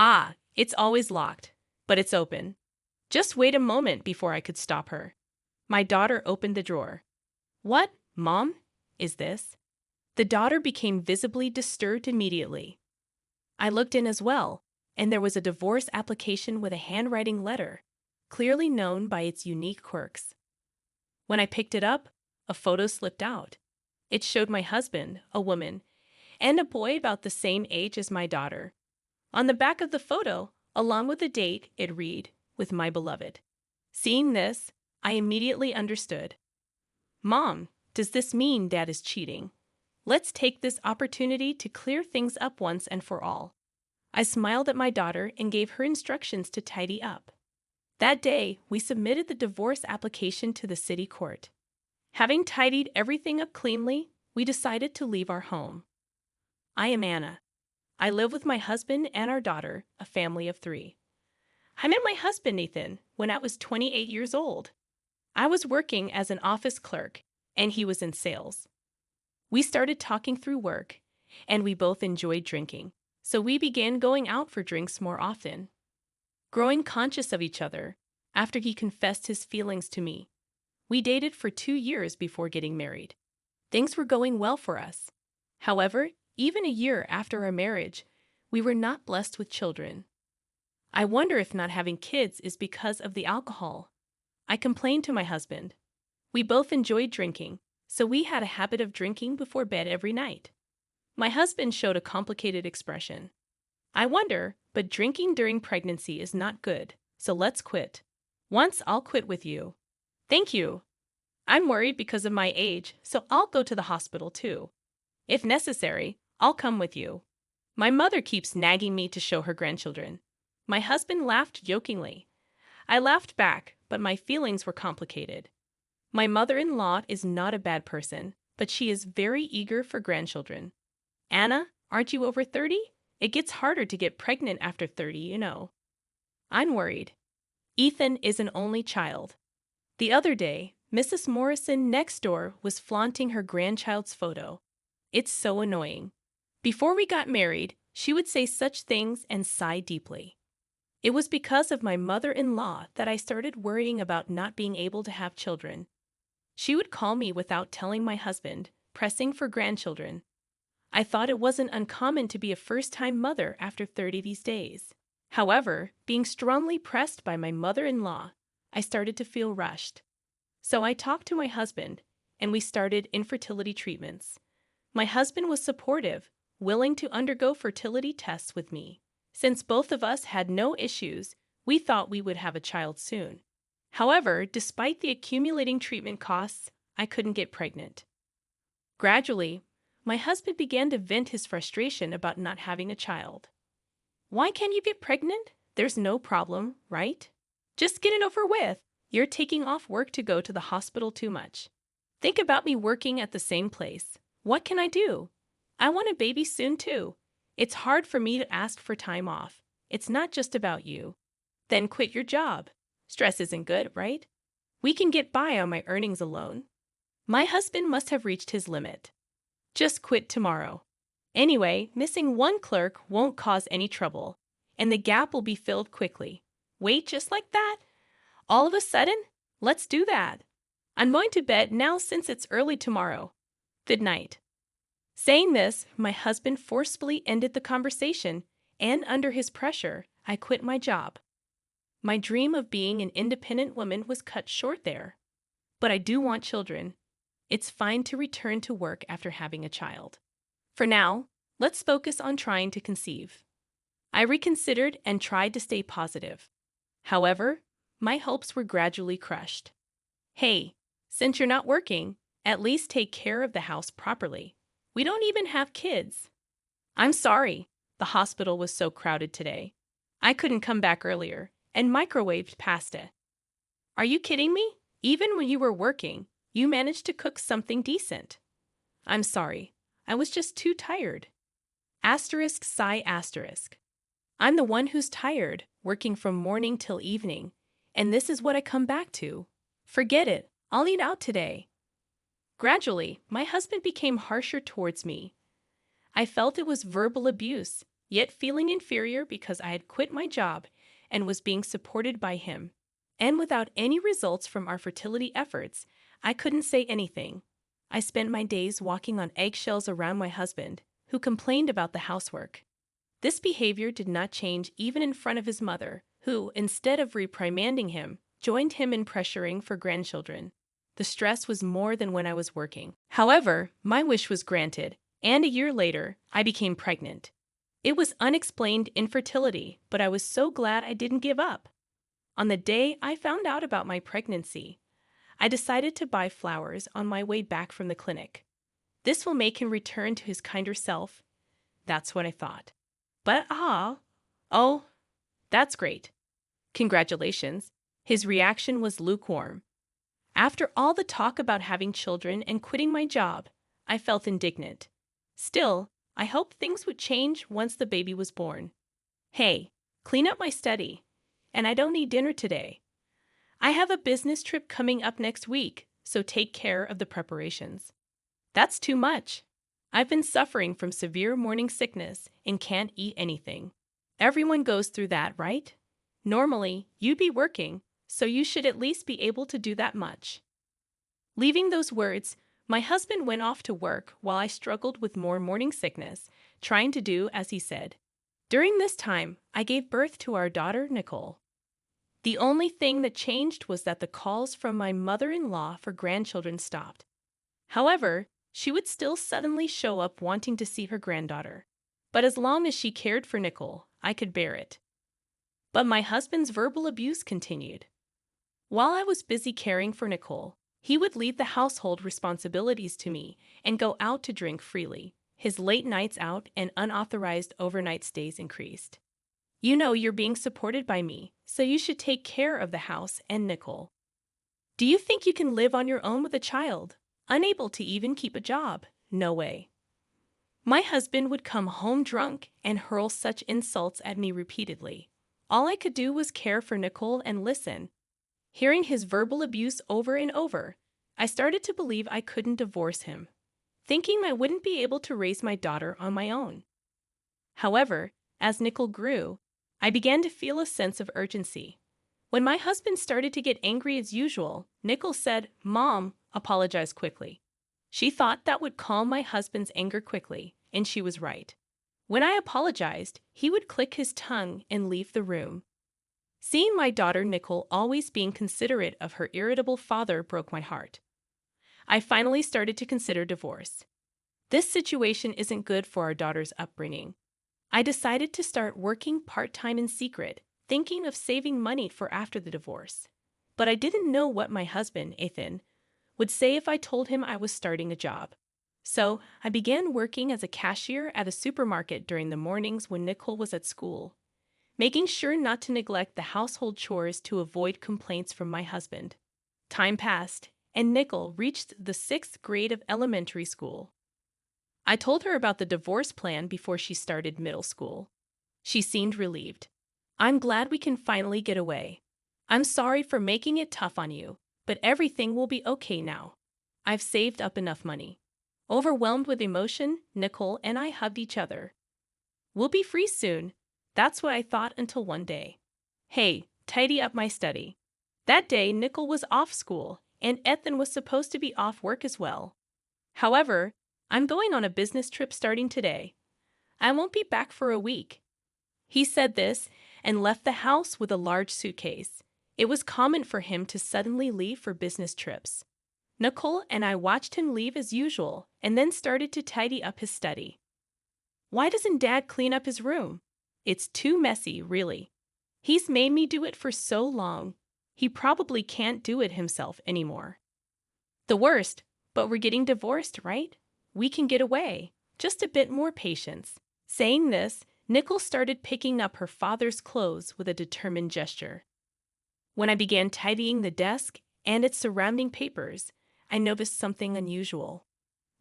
Ah, it's always locked, but it's open. Just wait a moment before I could stop her. My daughter opened the drawer. What, Mom, is this? The daughter became visibly disturbed immediately. I looked in as well, and there was a divorce application with a handwriting letter, clearly known by its unique quirks. When I picked it up, a photo slipped out. It showed my husband, a woman, and a boy about the same age as my daughter. On the back of the photo, along with the date, it read, "With my beloved." Seeing this, I immediately understood. Mom, does this mean Dad is cheating? Let's take this opportunity to clear things up once and for all. I smiled at my daughter and gave her instructions to tidy up. That day, we submitted the divorce application to the city court. Having tidied everything up cleanly, we decided to leave our home. I am Anna. I live with my husband and our daughter, a family of 3. I met my husband, Nathan, when I was 28 years old. I was working as an office clerk, and he was in sales. We started talking through work, and we both enjoyed drinking, so we began going out for drinks more often. Growing conscious of each other, after he confessed his feelings to me, we dated for 2 years before getting married. Things were going well for us. However, even a year after our marriage, we were not blessed with children. I wonder if not having kids is because of the alcohol. I complained to my husband. We both enjoyed drinking, so we had a habit of drinking before bed every night. My husband showed a complicated expression. I wonder, but drinking during pregnancy is not good, so let's quit. Once I'll quit with you. Thank you. I'm worried because of my age, so I'll go to the hospital too. If necessary, I'll come with you. My mother keeps nagging me to show her grandchildren. My husband laughed jokingly. I laughed back, but my feelings were complicated. My mother-in-law is not a bad person, but she is very eager for grandchildren. Anna, aren't you over 30? It gets harder to get pregnant after 30, you know. I'm worried. Ethan is an only child. The other day, Mrs. Morrison next door was flaunting her grandchild's photo. It's so annoying. Before we got married, she would say such things and sigh deeply. It was because of my mother-in-law that I started worrying about not being able to have children. She would call me without telling my husband, pressing for grandchildren. I thought it wasn't uncommon to be a first-time mother after 30 these days. However, being strongly pressed by my mother-in-law, I started to feel rushed. So I talked to my husband, and we started infertility treatments. My husband was supportive, willing to undergo fertility tests with me. Since both of us had no issues, we thought we would have a child soon. However, despite the accumulating treatment costs, I couldn't get pregnant. Gradually, my husband began to vent his frustration about not having a child. Why can't you get pregnant? There's no problem, right? Just get it over with. You're taking off work to go to the hospital too much. Think about me working at the same place. What can I do? I want a baby soon too. It's hard for me to ask for time off. It's not just about you. Then quit your job. Stress isn't good, right? We can get by on my earnings alone. My husband must have reached his limit. Just quit tomorrow. Anyway, missing one clerk won't cause any trouble, and the gap will be filled quickly. Wait, just like that? All of a sudden? Let's do that. I'm going to bed now since it's early tomorrow. Good night. Saying this, my husband forcefully ended the conversation, and under his pressure, I quit my job. My dream of being an independent woman was cut short there. But I do want children. It's fine to return to work after having a child. For now, let's focus on trying to conceive. I reconsidered and tried to stay positive. However, my hopes were gradually crushed. Hey, since you're not working, at least take care of the house properly. We don't even have kids. I'm sorry, the hospital was so crowded today. I couldn't come back earlier and microwaved pasta. Are you kidding me? Even when you were working, you managed to cook something decent. I'm sorry, I was just too tired. Asterisk sigh asterisk. I'm the one who's tired, working from morning till evening, and this is what I come back to. Forget it, I'll eat out today. Gradually, my husband became harsher towards me. I felt it was verbal abuse, yet feeling inferior because I had quit my job and was being supported by him. And without any results from our fertility efforts, I couldn't say anything. I spent my days walking on eggshells around my husband, who complained about the housework. This behavior did not change even in front of his mother, who, instead of reprimanding him, joined him in pressuring for grandchildren. The stress was more than when I was working. However, my wish was granted, and a year later, I became pregnant. It was unexplained infertility, but I was so glad I didn't give up. On the day I found out about my pregnancy, I decided to buy flowers on my way back from the clinic. This will make him return to his kinder self. That's what I thought. But oh, that's great. Congratulations. His reaction was lukewarm. After all the talk about having children and quitting my job, I felt indignant. Still, I hoped things would change once the baby was born. Hey, clean up my study. And I don't need dinner today. I have a business trip coming up next week, so take care of the preparations. That's too much. I've been suffering from severe morning sickness and can't eat anything. Everyone goes through that, right? Normally, you'd be working, so you should at least be able to do that much. Leaving those words, my husband went off to work while I struggled with more morning sickness, trying to do as he said. During this time, I gave birth to our daughter, Nicole. The only thing that changed was that the calls from my mother-in-law for grandchildren stopped. However, she would still suddenly show up wanting to see her granddaughter. But as long as she cared for Nicole, I could bear it. But my husband's verbal abuse continued. While I was busy caring for Nicole, he would leave the household responsibilities to me and go out to drink freely. His late nights out and unauthorized overnight stays increased. You know you're being supported by me, so you should take care of the house and Nicole. Do you think you can live on your own with a child? Unable to even keep a job? No way. My husband would come home drunk and hurl such insults at me repeatedly. All I could do was care for Nicole and listen. Hearing his verbal abuse over and over, I started to believe I couldn't divorce him, thinking I wouldn't be able to raise my daughter on my own. However, as Nicole grew, I began to feel a sense of urgency. When my husband started to get angry as usual, Nicole said, "Mom," apologized quickly. She thought that would calm my husband's anger quickly, and she was right. When I apologized, he would click his tongue and leave the room. Seeing my daughter Nicole always being considerate of her irritable father broke my heart. I finally started to consider divorce. This situation isn't good for our daughter's upbringing. I decided to start working part-time in secret, thinking of saving money for after the divorce. But I didn't know what my husband, Ethan, would say if I told him I was starting a job. So I began working as a cashier at a supermarket during the mornings when Nicole was at school, making sure not to neglect the household chores to avoid complaints from my husband. Time passed, and Nicole reached the 6th grade of elementary school. I told her about the divorce plan before she started middle school. She seemed relieved. "I'm glad we can finally get away. I'm sorry for making it tough on you, but everything will be okay now. I've saved up enough money." Overwhelmed with emotion, Nicole and I hugged each other. "We'll be free soon." That's what I thought until one day. "Hey, tidy up my study." That day, Nicole was off school, and Ethan was supposed to be off work as well. However, I'm going on a business trip starting today. I won't be back for a week. He said this and left the house with a large suitcase. It was common for him to suddenly leave for business trips. Nicole and I watched him leave as usual and then started to tidy up his study. Why doesn't Dad clean up his room? It's too messy, really. He's made me do it for so long. He probably can't do it himself anymore. The worst, but we're getting divorced, right? We can get away. Just a bit more patience. Saying this, Nicole started picking up her father's clothes with a determined gesture. When I began tidying the desk and its surrounding papers, I noticed something unusual.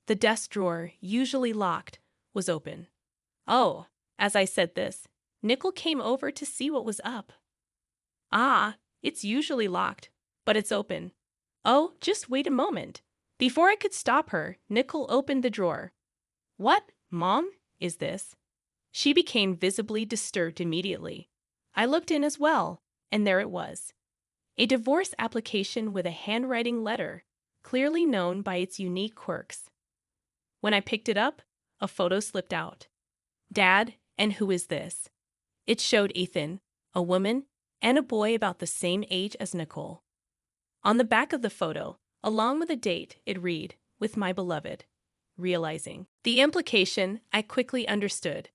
The desk drawer, usually locked, was open. Oh, as I said this, Nicole came over to see what was up. "Ah, it's usually locked, but it's open." "Oh, just wait a moment." Before I could stop her, Nicole opened the drawer. "What, Mom, is this?" She became visibly disturbed immediately. I looked in as well, and there it was. A divorce application with a handwriting letter, clearly known by its unique quirks. When I picked it up, a photo slipped out. Dad, and who is this? It showed Ethan, a woman, and a boy about the same age as Nicole. On the back of the photo, along with a date, it read, "With my beloved." Realizing the implication, I quickly understood.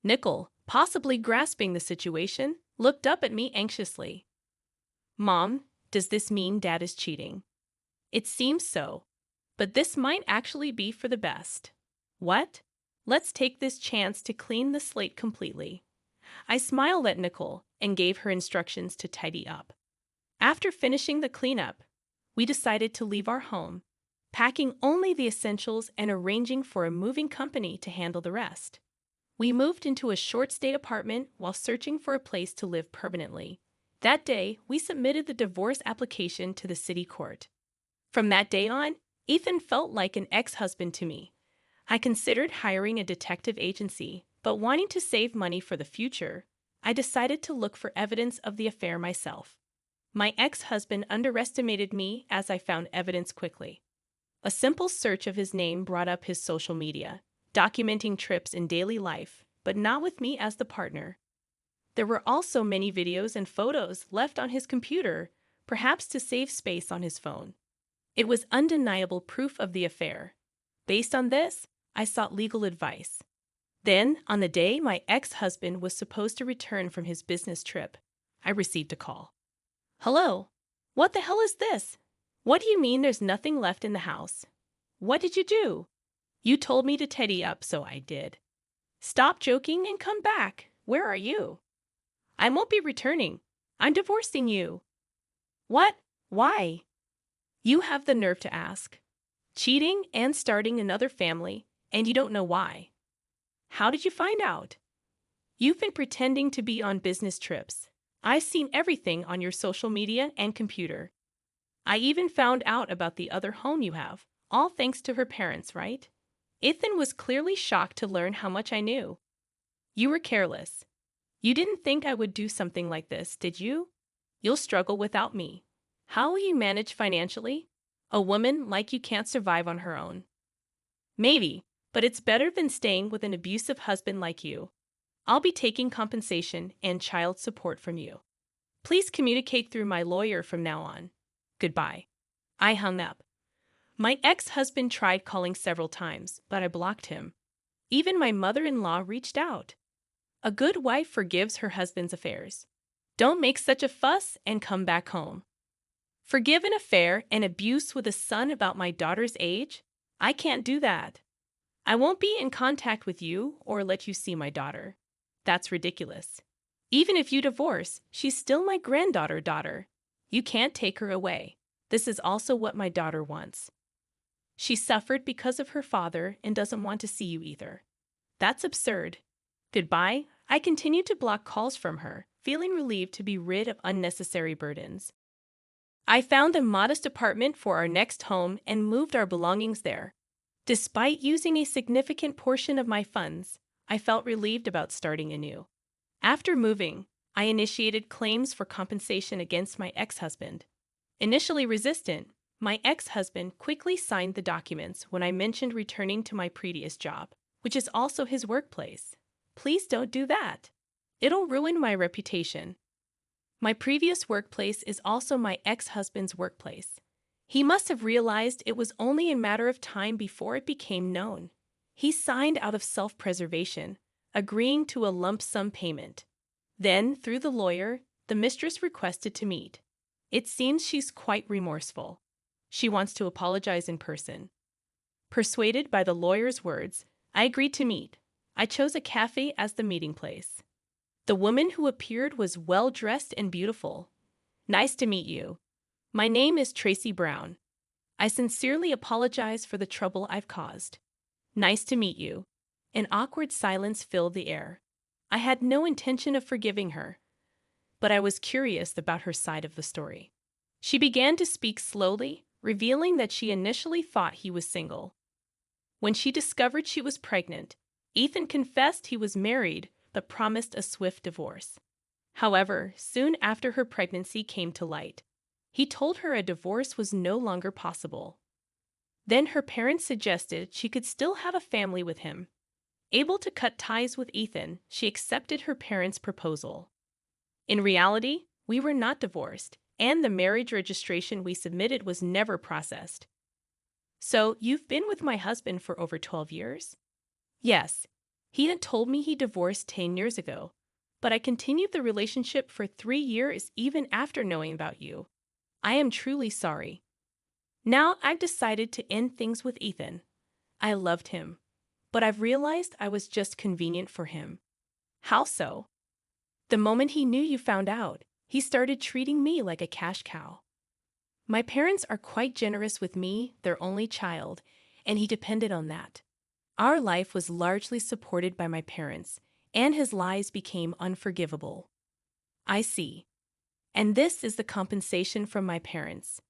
Nicole, possibly grasping the situation, looked up at me anxiously. "Mom, does this mean Dad is cheating?" "It seems so, but this might actually be for the best." "What?" "Let's take this chance to clean the slate completely." I smiled at Nicole and gave her instructions to tidy up. After finishing the cleanup, we decided to leave our home, packing only the essentials and arranging for a moving company to handle the rest. We moved into a short-stay apartment while searching for a place to live permanently. That day, we submitted the divorce application to the city court. From that day on, Ethan felt like an ex-husband to me. I considered hiring a detective agency, but wanting to save money for the future, I decided to look for evidence of the affair myself. My ex-husband underestimated me as I found evidence quickly. A simple search of his name brought up his social media, documenting trips in daily life, but not with me as the partner. There were also many videos and photos left on his computer, perhaps to save space on his phone. It was undeniable proof of the affair. Based on this, I sought legal advice. Then, on the day my ex-husband was supposed to return from his business trip, I received a call. "Hello? What the hell is this? What do you mean there's nothing left in the house? What did you do?" "You told me to tidy up, so I did." "Stop joking and come back. Where are you?" "I won't be returning. I'm divorcing you." "What? Why?" "You have the nerve to ask. Cheating and starting another family, and you don't know why." "How did you find out?" "You've been pretending to be on business trips. I've seen everything on your social media and computer. I even found out about the other home you have, all thanks to her parents, right?" Ethan was clearly shocked to learn how much I knew. "You were careless. You didn't think I would do something like this, did you? You'll struggle without me. How will you manage financially? A woman like you can't survive on her own." "Maybe, but it's better than staying with an abusive husband like you. I'll be taking compensation and child support from you. Please communicate through my lawyer from now on. Goodbye." I hung up. My ex-husband tried calling several times, but I blocked him. Even my mother-in-law reached out. A good wife forgives her husband's affairs. Don't make such a fuss and come back home. Forgive an affair and abuse with a son about my daughter's age? I can't do that. I won't be in contact with you or let you see my daughter. That's ridiculous. Even if you divorce, she's still my daughter. You can't take her away. This is also what my daughter wants. She suffered because of her father and doesn't want to see you either. That's absurd. Goodbye. I continued to block calls from her, feeling relieved to be rid of unnecessary burdens. I found a modest apartment for our next home and moved our belongings there. Despite using a significant portion of my funds, I felt relieved about starting anew. After moving, I initiated claims for compensation against my ex-husband. Initially resistant, my ex-husband quickly signed the documents when I mentioned returning to my previous job, which is also his workplace. Please don't do that. It'll ruin my reputation. My previous workplace is also my ex-husband's workplace. He must have realized it was only a matter of time before it became known. He signed out of self-preservation, agreeing to a lump sum payment. Then, through the lawyer, the mistress requested to meet. It seems she's quite remorseful. She wants to apologize in person. Persuaded by the lawyer's words, I agreed to meet. I chose a cafe as the meeting place. The woman who appeared was well-dressed and beautiful. "Nice to meet you. My name is Tracy Brown. I sincerely apologize for the trouble I've caused." "Nice to meet you." An awkward silence filled the air. I had no intention of forgiving her, but I was curious about her side of the story. She began to speak slowly, revealing that she initially thought he was single. When she discovered she was pregnant, Ethan confessed he was married but promised a swift divorce. However, soon after her pregnancy came to light, he told her a divorce was no longer possible. Then her parents suggested she could still have a family with him. Able to cut ties with Ethan, she accepted her parents' proposal. In reality, we were not divorced, and the marriage registration we submitted was never processed. So, you've been with my husband for over 12 years? Yes. He had told me he divorced 10 years ago, but I continued the relationship for 3 years even after knowing about you. I am truly sorry. Now I've decided to end things with Ethan. I loved him, but I've realized I was just convenient for him. How so? The moment he knew you found out, he started treating me like a cash cow. My parents are quite generous with me, their only child, and he depended on that. Our life was largely supported by my parents, and his lies became unforgivable. I see. And this is the compensation from my parents.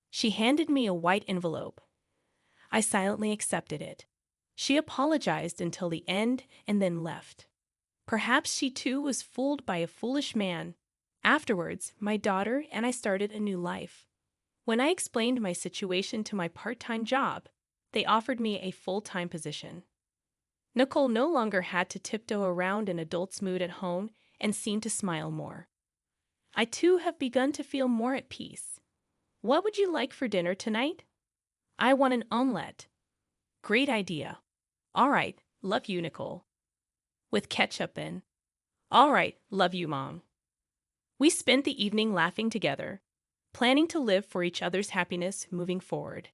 She handed me a white envelope. I silently accepted it. She apologized until the end and then left. Perhaps she too was fooled by a foolish man. Afterwards, my daughter and I started a new life. When I explained my situation to my part-time job, they offered me a full-time position. Nicole no longer had to tiptoe around an adult's mood at home and seemed to smile more. I too have begun to feel more at peace. What would you like for dinner tonight? I want an omelette. Great idea. All right, love you, Nicole. With ketchup then. All right, love you, Mom. We spent the evening laughing together, planning to live for each other's happiness moving forward.